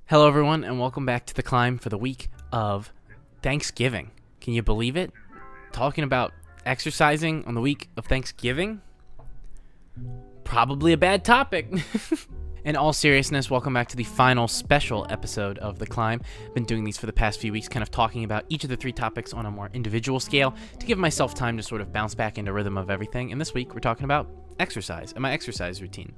Hello, everyone, and welcome back to the climb for the week of Thanksgiving. Can you believe it? Talking about exercising on the week of Thanksgiving? Probably a bad topic. In all seriousness, welcome back to the final special episode of The Climb. Been doing these for the past few weeks, kind of talking about each of the three topics on a more individual scale to give myself time to sort of bounce back into rhythm of everything. And this week, we're talking about exercise and my exercise routine.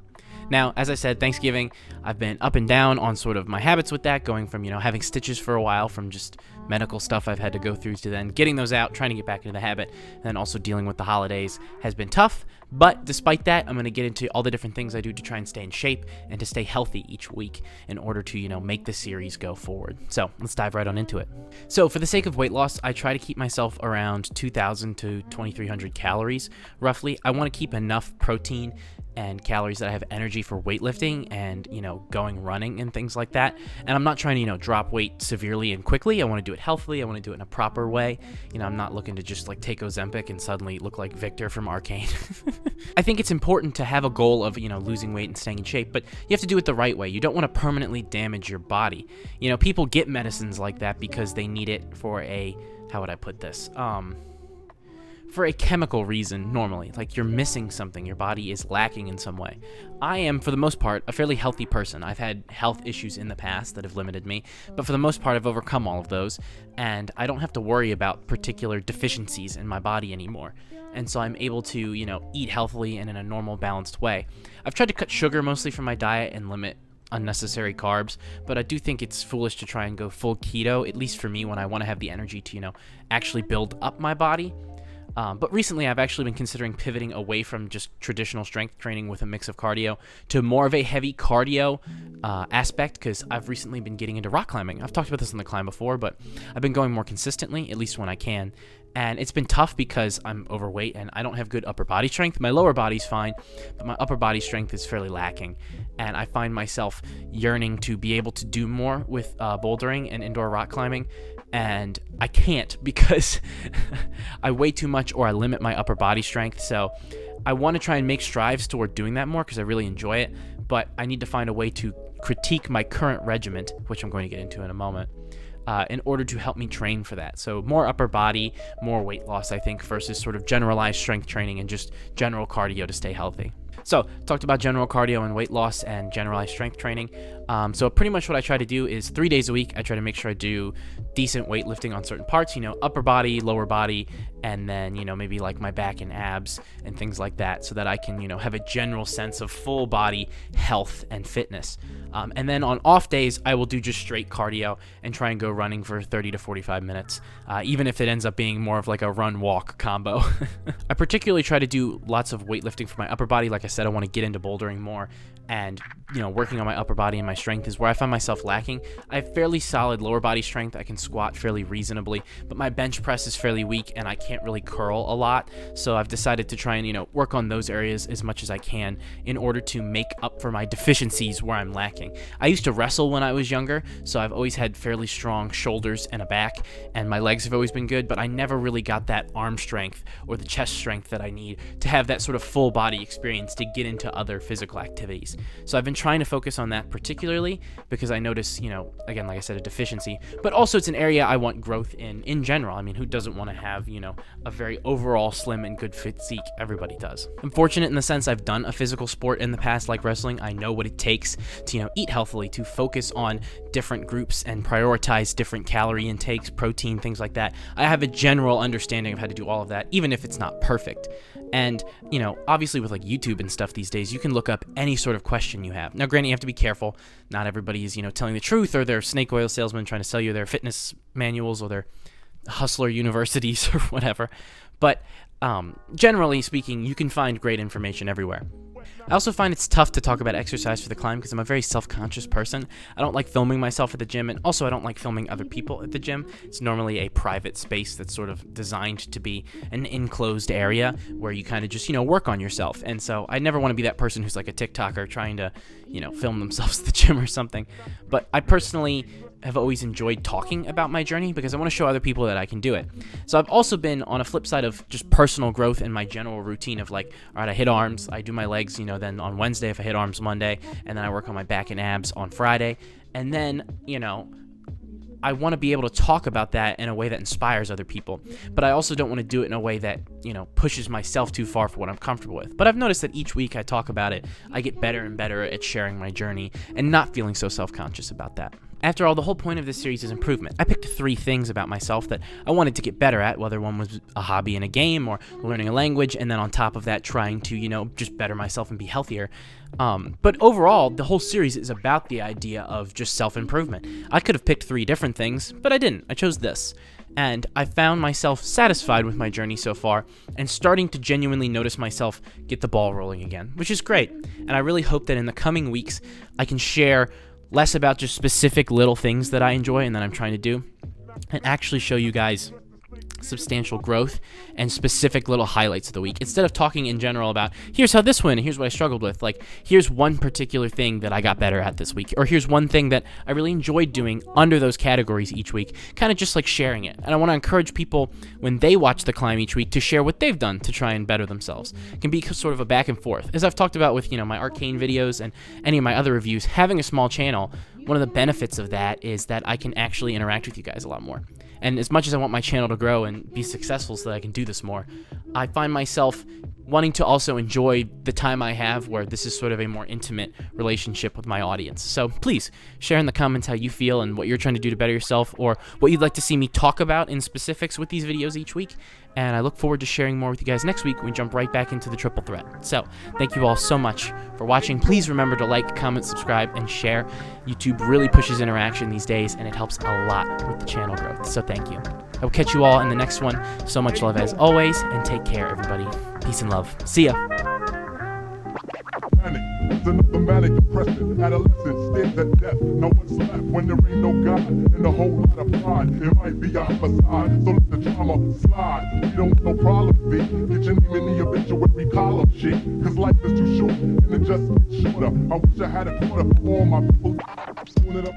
Now, as I said, Thanksgiving, I've been up and down on sort of my habits with that, going from, having stitches for a while from just medical stuff I've had to go through to then getting those out, trying to get back into the habit, and then also dealing with the holidays has been tough. But despite that, I'm going to get into all the different things I do to try and stay in shape and to stay healthy each week in order to, make the series go forward. So let's dive right on into it. So for the sake of weight loss, I try to keep myself around 2,000 to 2,300 calories, roughly. I want to keep enough protein and calories that I have energy for weightlifting and, going running and things like that. And I'm not trying to, drop weight severely and quickly. I want to do it healthily. I want to do it in a proper way. I'm not looking to just take Ozempic and suddenly look like Victor from Arcane. I think it's important to have a goal of, losing weight and staying in shape, but you have to do it the right way. You don't want to permanently damage your body. People get medicines like that because they need it for how would I put this? For a chemical reason, normally. Like you're missing something, your body is lacking in some way. I am, for the most part, a fairly healthy person. I've had health issues in the past that have limited me, but for the most part, I've overcome all of those, and I don't have to worry about particular deficiencies in my body anymore. And so I'm able to, eat healthily and in a normal, balanced way. I've tried to cut sugar mostly from my diet and limit unnecessary carbs, but I do think it's foolish to try and go full keto, at least for me, when I want to have the energy to, actually build up my body. But recently, I've actually been considering pivoting away from just traditional strength training with a mix of cardio to more of a heavy cardio aspect, because I've recently been getting into rock climbing. I've talked about this on The Climb before, but I've been going more consistently, at least when I can. And it's been tough because I'm overweight and I don't have good upper body strength. My lower body's fine, but my upper body strength is fairly lacking. And I find myself yearning to be able to do more with bouldering and indoor rock climbing. And I can't because I weigh too much or I limit my upper body strength. So I want to try and make strides toward doing that more because I really enjoy it. But I need to find a way to critique my current regiment, which I'm going to get into in a moment, in order to help me train for that. So more upper body, more weight loss, I think, versus sort of generalized strength training and just general cardio to stay healthy. So, talked about general cardio and weight loss and generalized strength training. So pretty much what I try to do is 3 days a week, I try to make sure I do decent weightlifting on certain parts, upper body, lower body, and then, maybe like my back and abs and things like that, so that I can, have a general sense of full body health and fitness. And then on off days, I will do just straight cardio and try and go running for 30 to 45 minutes, even if it ends up being more of like a run-walk combo. I particularly try to do lots of weightlifting for my upper body. Like I said, I want to get into bouldering more, and working on my upper body and my strength is where I find myself lacking. I have fairly solid lower body strength. I can squat fairly reasonably, but my bench press is fairly weak and I can't really curl a lot. So I've decided to try and work on those areas as much as I can in order to make up for my deficiencies where I'm lacking. I used to wrestle when I was younger, so I've always had fairly strong shoulders and a back, and my legs have always been good, but I never really got that arm strength or the chest strength that I need to have that sort of full body experience to get into other physical activities. So I've been trying to focus on that particularly because I notice, again, like I said, a deficiency, but also it's an area I want growth in general. I mean, who doesn't want to have, a very overall slim and good physique? Everybody does. I'm fortunate in the sense I've done a physical sport in the past like wrestling. I know what it takes to, eat healthily, to focus on different groups and prioritize different calorie intakes, protein, things like that. I have a general understanding of how to do all of that, even if it's not perfect. And, obviously with like YouTube and stuff these days, you can look up any sort of question you have. Now, granted, you have to be careful. Not everybody is, telling the truth, or they're snake oil salesmen trying to sell you their fitness manuals or their hustler universities or whatever. But generally speaking, you can find great information everywhere. I also find it's tough to talk about exercise for the climb because I'm a very self-conscious person. I don't like filming myself at the gym, and also I don't like filming other people at the gym. It's normally a private space that's sort of designed to be an enclosed area where you kind of just, work on yourself. And so I never want to be that person who's like a TikToker trying to, film themselves at the gym or something. But I personally have always enjoyed talking about my journey because I want to show other people that I can do it. So I've also been on a flip side of just personal growth in my general routine of like, all right, I hit arms, I do my legs, then on Wednesday if I hit arms Monday, and then I work on my back and abs on Friday. And then, I want to be able to talk about that in a way that inspires other people, but I also don't want to do it in a way that, pushes myself too far for what I'm comfortable with. But I've noticed that each week I talk about it, I get better and better at sharing my journey and not feeling so self-conscious about that. After all, the whole point of this series is improvement. I picked 3 things about myself that I wanted to get better at, whether one was a hobby in a game or learning a language, and then on top of that, trying to, just better myself and be healthier. But overall, the whole series is about the idea of just self-improvement. I could have picked 3 different things, but I didn't. I chose this. And I found myself satisfied with my journey so far and starting to genuinely notice myself get the ball rolling again, which is great. And I really hope that in the coming weeks, I can share less about just specific little things that I enjoy and that I'm trying to do, and actually show you guys substantial growth and specific little highlights of the week, instead of talking in general about here's how this went and here's what I struggled with. Like, here's one particular thing that I got better at this week, or here's one thing that I really enjoyed doing under those categories each week, kind of just like sharing it. And I want to encourage people, when they watch The Climb each week, to share what they've done to try and better themselves. It can be sort of a back and forth. As I've talked about with my Arcane videos and any of my other reviews, having a small channel, one of the benefits of that is that I can actually interact with you guys a lot more. And as much as I want my channel to grow and be successful so that I can do this more, I find myself wanting to also enjoy the time I have where this is sort of a more intimate relationship with my audience. So please share in the comments how you feel and what you're trying to do to better yourself, or what you'd like to see me talk about in specifics with these videos each week. And I look forward to sharing more with you guys next week when we jump right back into the triple threat. So thank you all so much for watching. Please remember to like, comment, subscribe, and share. YouTube really pushes interaction these days, and it helps a lot with the channel growth. So thank you. I will catch you all in the next one. So much love as always, and take care, everybody. Peace and love. See ya. Panic, it's another manic depression. Adolescence stares at death. No one's left when there ain't no God and a whole lot of pride. It might be a homicide, so let the drama slide. We don't want no problem, B. Get your name in the obituary column, shit. Cause life is too short and it just gets shorter. I wish I had a quarter for all my people. Doing it up.